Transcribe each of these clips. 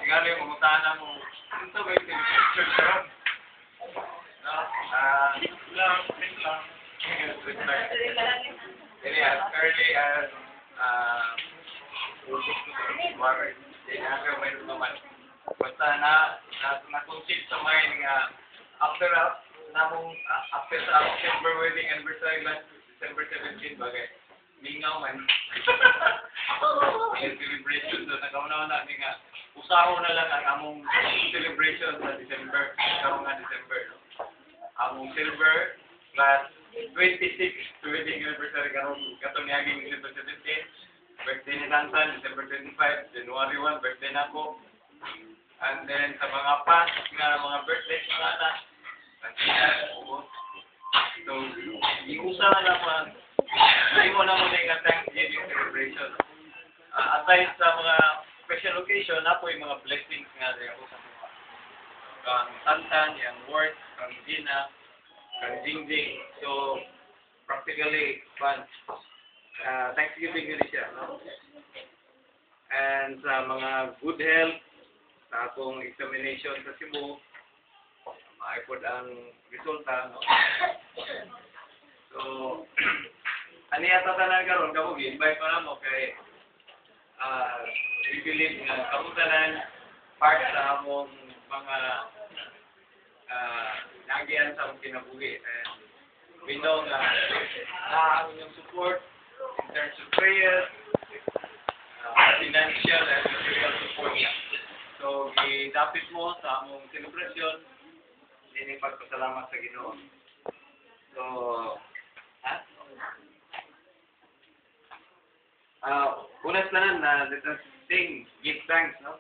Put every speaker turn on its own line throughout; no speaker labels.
Gali, umutahan mo. Ito ba yung picture karon? No? Lang. Really, as early as basta na-conceive sa mind nga after sa September wedding anniversary last December 17 bagay mingaw man yung celebration so nagkauna na nga usaho na lang ang among celebration sa December karong nga December no among silver plus 26 wedding anniversary karong katong niaging December 17 birthday ni Tantan December 25 January 1 birthday nako. And then sa mga past nga mga birthday mga anak, so iusa na naman, hindi mo na muna yung Thanksgiving celebration. Aside sa mga special occasion, na po yung mga blessings nga rin ako sa mga kang Tantan, yung work, kang Gina, kang Jingjing. So practically, Thanksgiving yun siya, no? And sa mga good health, sa akong examination sa Cebu, maipod ang resulta, no? So, ani ata tanan karon kamo gi-invite pa namo kay we believe nga kamo tanan part sa among mga nagian sa among kinabuhi. And we know nga ang inyong support in terms of prayer, financial and material support. So, gidapit mo sa among celebration, ini pagpasalamat sa Ginoo. So, unas tanan na let us sing, give thanks, no?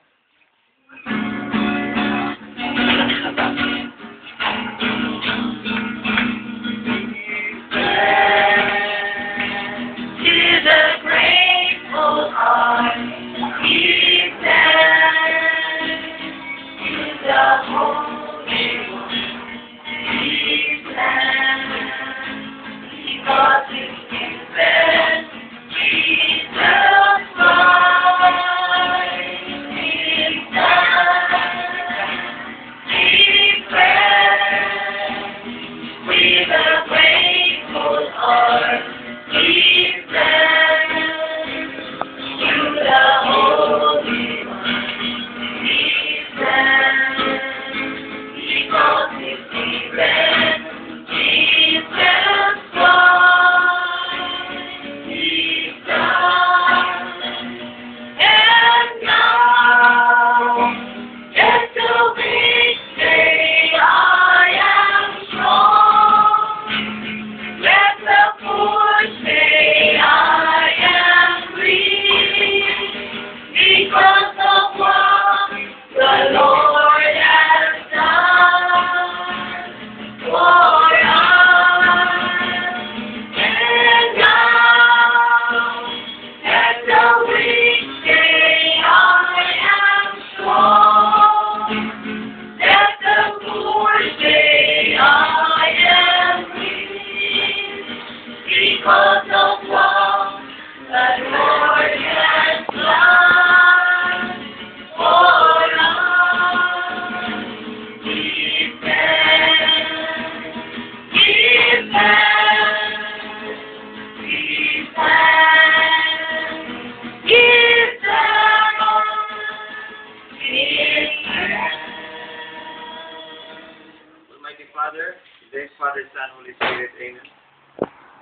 Father, today's Father, Son, Holy Spirit, Amen.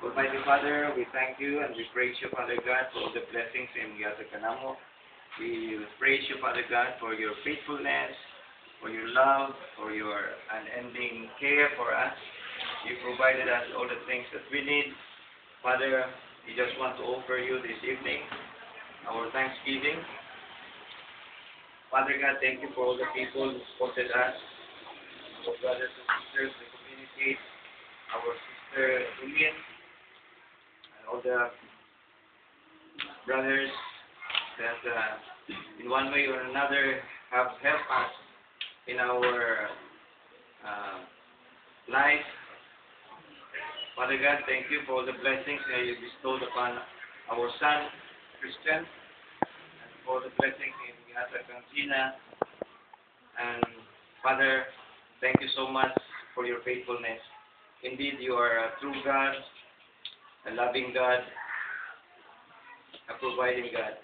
Almighty Father, we thank you and we praise you, Father God, for all the blessings in Yasa Kanamo. We praise you, Father God, for your faithfulness, for your love, for your unending care for us. You provided us all the things that we need. Father, we just want to offer you this evening our thanksgiving. Father God, thank you for all the people who supported us, our brothers and sisters in the community, our sister Julian, and all the brothers that in one way or another have helped us in our life. Father God, thank you for all the blessings that you bestowed upon our son, Christian, and for the blessings in Yasa Cantina, And Father, thank you so much for your faithfulness. Indeed, you are a true God, a loving God, a providing God.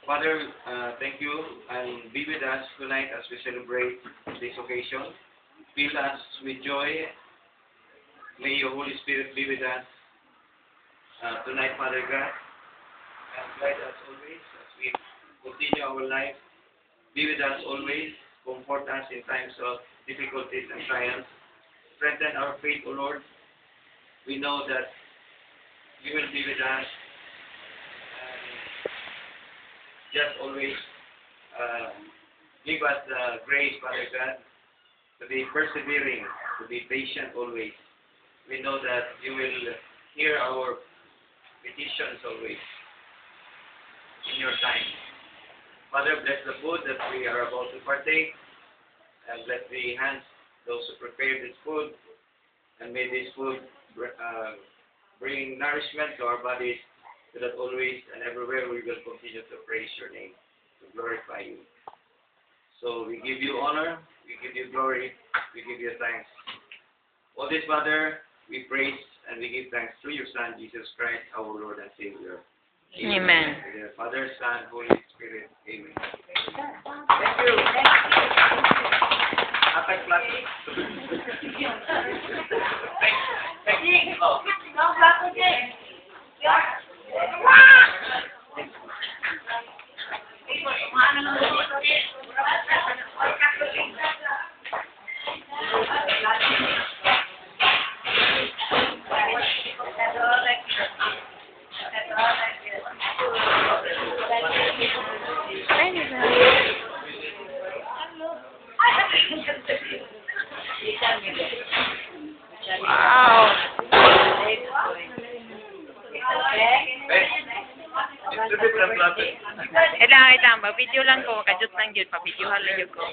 Father, thank you, and be with us tonight as we celebrate this occasion. Fill us with joy. May your Holy Spirit be with us tonight, Father God, and guide us always as we continue our life. Be with us always. Comfort us in times of difficulties and trials. Strengthen our faith, O Lord. We know that you will be with us. And just always give us the grace, Father God, to be persevering, to be patient always. We know that you will hear our petitions always in your time. Father, bless the food that we are about to partake, and bless the hands, those who prepare this food, and may this food bring nourishment to our bodies, so that always and everywhere we will continue to praise your name, to glorify you. So we give you honor, we give you glory, we give you thanks. All this, Father, we praise and we give thanks through your Son, Jesus Christ, our Lord and Savior.
Amen.
Father, Son, Holy Spirit. Amen. Thank you. Attack flat. Thank you. Oh.
Wow. Wait lang, mag-video lang ko, makajut lang yun, pa-videohan lang yun ko.